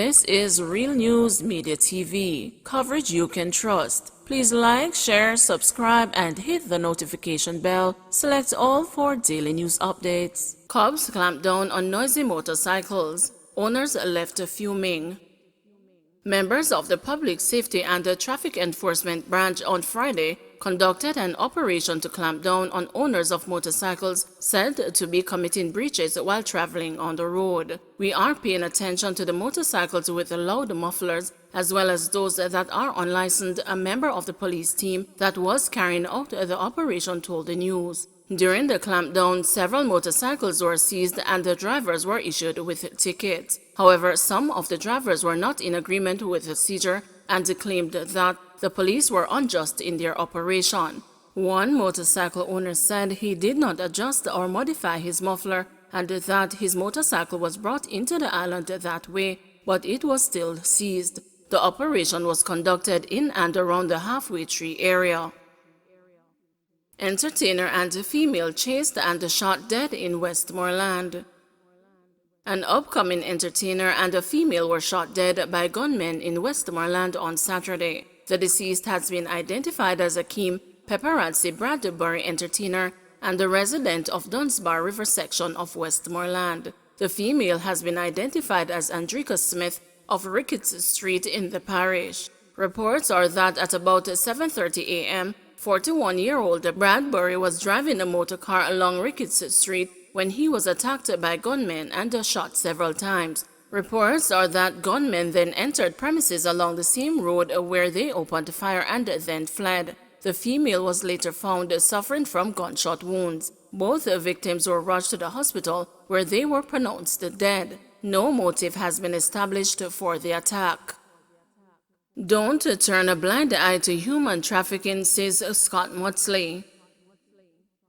This is Real News Media TV, coverage you can trust. Please like, share, subscribe, and hit the notification bell. Select all for daily news updates. Cops clamp down on noisy motorcycles. Owners left fuming. Members of the Public Safety and the Traffic Enforcement Branch on Friday conducted an operation to clamp down on owners of motorcycles said to be committing breaches while traveling on the road. We are paying attention to the motorcycles with loud mufflers as well as those that are unlicensed, a member of the police team that was carrying out the operation told the news. During the clampdown, several motorcycles were seized and the drivers were issued with tickets. However, some of the drivers were not in agreement with the seizure and claimed that the police were unjust in their operation. One motorcycle owner said he did not adjust or modify his muffler and that his motorcycle was brought into the island that way, but it was still seized. The operation was conducted in and around the halfway tree area. Entertainer and female chased and shot dead in Westmoreland. An upcoming entertainer and a female were shot dead by gunmen in Westmoreland on Saturday. The deceased has been identified as Akeem Paparazzi Bradbury entertainer and a resident of Dunsbar River section of Westmoreland. The female has been identified as Andrika Smith of Ricketts Street in the parish. Reports are that at about 7:30 a.m., 41-year-old Bradbury was driving a motor car along Ricketts Street when he was attacked by gunmen and shot several times. Reports are that gunmen then entered premises along the same road where they opened fire and then fled. The female was later found suffering from gunshot wounds. Both victims were rushed to the hospital where they were pronounced dead. No motive has been established for the attack. Don't turn a blind eye to human trafficking, says Scott Motsley.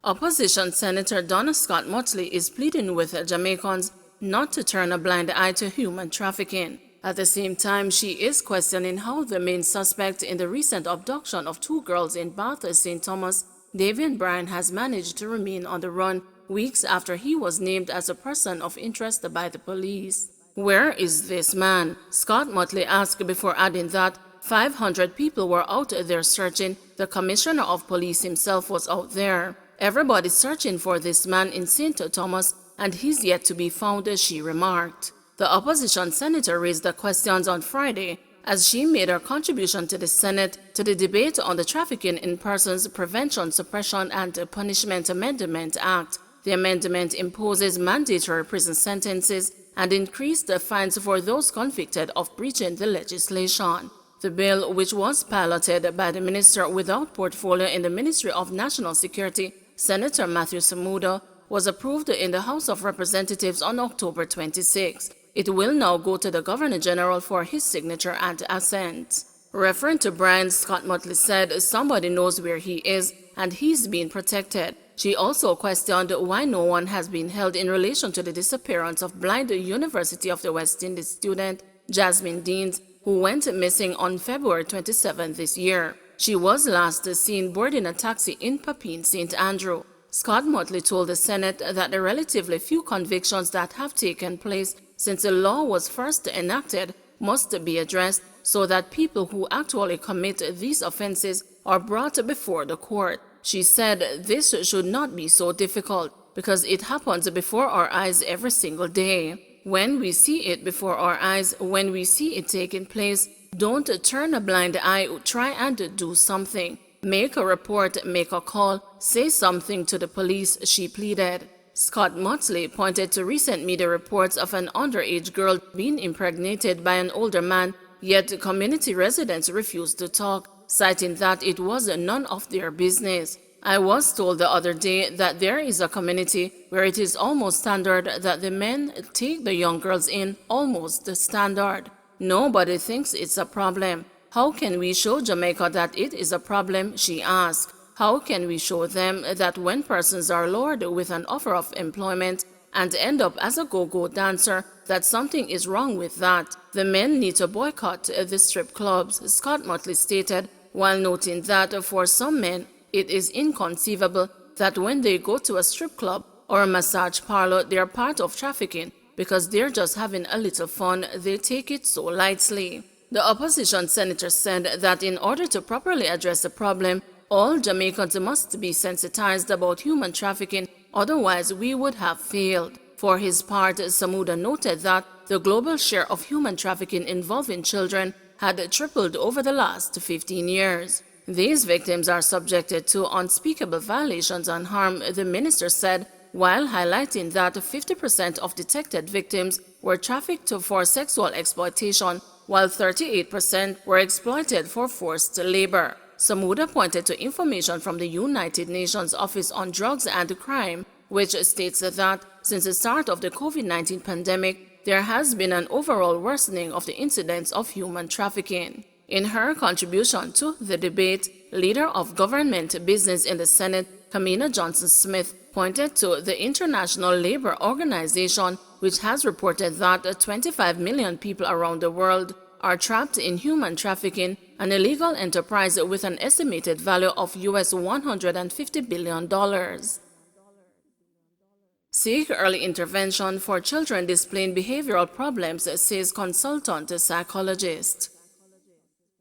Opposition Senator Donna Scott Motsley is pleading with Jamaicans not to turn a blind eye to human trafficking. At the same time, she is questioning how the main suspect in the recent abduction of 2 girls in Bath, St. Thomas, Davian Bryan, has managed to remain on the run weeks after he was named as a person of interest by the police. Where is this man? Scott Motsley asked before adding that 500 people were out there searching. The commissioner of police himself was out there. Everybody's searching for this man in St. Thomas and he's yet to be found, she remarked. The opposition senator raised the questions on Friday as she made her contribution to the Senate to the debate on the Trafficking in Persons Prevention, Suppression and Punishment Amendment Act. The amendment imposes mandatory prison sentences and increased the fines for those convicted of breaching the legislation. The bill, which was piloted by the minister without portfolio in the Ministry of National Security, Senator Matthew Samuda, was approved in the House of Representatives on October 26. It will now go to the Governor General for his signature and assent. Referring to Bryan, Scott Motsley said somebody knows where he is and he's being protected. She also questioned why no one has been held in relation to the disappearance of blind University of the West Indies student Jasmine Deans, who went missing on February 27 this year. She was last seen boarding a taxi in Papine, St. Andrew. Scott Motsley told the Senate that the relatively few convictions that have taken place since the law was first enacted must be addressed so that people who actually commit these offenses are brought before the court. She said this should not be so difficult because it happens before our eyes every single day. When we see it before our eyes, when we see it taking place, don't turn a blind eye, try and do something. Make a report, make a call, say something to the police, she pleaded. Scott Motsley pointed to recent media reports of an underage girl being impregnated by an older man, yet community residents refused to talk, citing that it was none of their business. I was told the other day that there is a community where it is almost standard that the men take the young girls in, almost standard. Nobody thinks it's a problem. How can we show Jamaica that it is a problem, she asked. How can we show them that when persons are lured with an offer of employment and end up as a go-go dancer, that something is wrong with that? The men need to boycott the strip clubs, Scott Motsley stated, while noting that for some men, it is inconceivable that when they go to a strip club or a massage parlor, they are part of trafficking because they're just having a little fun, they take it so lightly. The opposition senator said that in order to properly address the problem, all Jamaicans must be sensitized about human trafficking, otherwise we would have failed. For his part, Samuda noted that the global share of human trafficking involving children had tripled over the last 15 years. These victims are subjected to unspeakable violations and harm, the minister said, while highlighting that 50% of detected victims were trafficked for sexual exploitation, while 38% were exploited for forced labor. Samuda pointed to information from the United Nations Office on Drugs and Crime, which states that since the start of the COVID-19 pandemic, there has been an overall worsening of the incidence of human trafficking. In her contribution to the debate, Leader of Government Business in the Senate, Kamina Johnson-Smith, pointed to the International Labour Organization, which has reported that 25 million people around the world are trapped in human trafficking, an illegal enterprise with an estimated value of US $150 billion. Seek early intervention for children displaying behavioral problems, says consultant psychologist.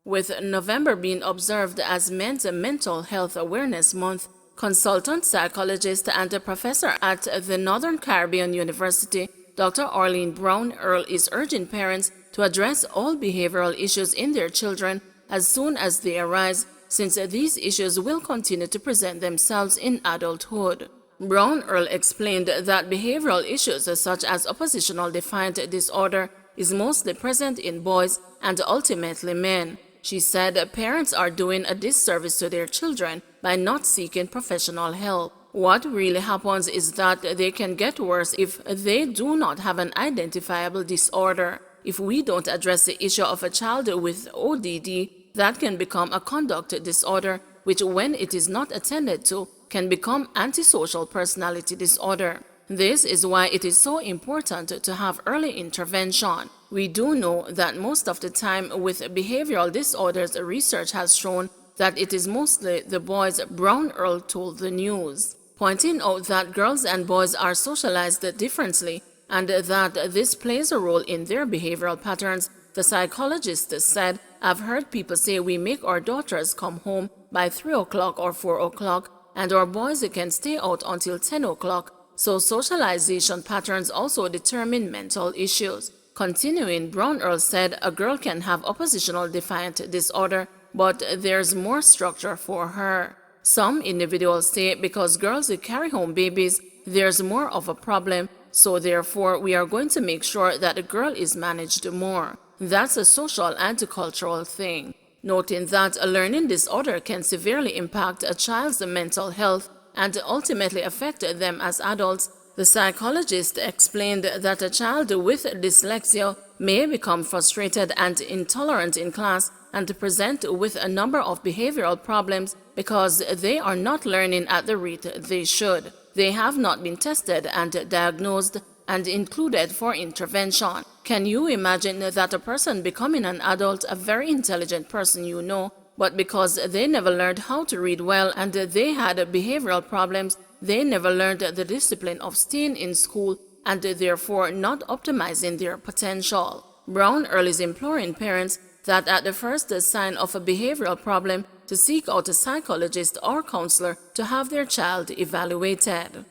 With November being observed as Men's Mental Health Awareness Month, consultant psychologist and a professor at the Northern Caribbean University, Dr. Arlene Brown Earl is urging parents to address all behavioral issues in their children as soon as they arise, since these issues will continue to present themselves in adulthood. Brown Earl explained that behavioral issues such as oppositional defiant disorder is mostly present in boys and ultimately men. She said parents are doing a disservice to their children by not seeking professional help. What really happens is that they can get worse if they do not have an identifiable disorder. If we don't address the issue of a child with ODD, that can become a conduct disorder, which when it is not attended to, can become antisocial personality disorder. This is why it is so important to have early intervention. We do know that most of the time with behavioral disorders, research has shown that it is mostly the boys, Brown Earl told the news, pointing out that girls and boys are socialized differently and that this plays a role in their behavioral patterns. The psychologist said, "I've heard people say we make our daughters come home by 3 o'clock or 4 o'clock, and our boys can stay out until 10 o'clock. So socialization patterns also determine mental issues." Continuing, Brown Earl said a girl can have oppositional defiant disorder, but there's more structure for her. Some individuals say because girls carry home babies, there's more of a problem, so therefore we are going to make sure that the girl is managed more. That's a social and cultural thing. Noting that a learning disorder can severely impact a child's mental health and ultimately affect them as adults, the psychologist explained that a child with dyslexia may become frustrated and intolerant in class and present with a number of behavioral problems because they are not learning at the rate they should. They have not been tested and diagnosed and included for intervention. Can you imagine that a person becoming an adult, a very intelligent person you know, but because they never learned how to read well and they had behavioral problems, they never learned the discipline of staying in school and therefore not optimizing their potential? Brown Earl is imploring parents that at the first sign of a behavioral problem to seek out a psychologist or counselor to have their child evaluated.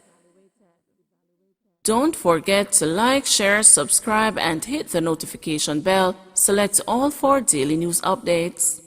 Don't forget to like, share, subscribe, and hit the notification bell. Select all for daily news updates.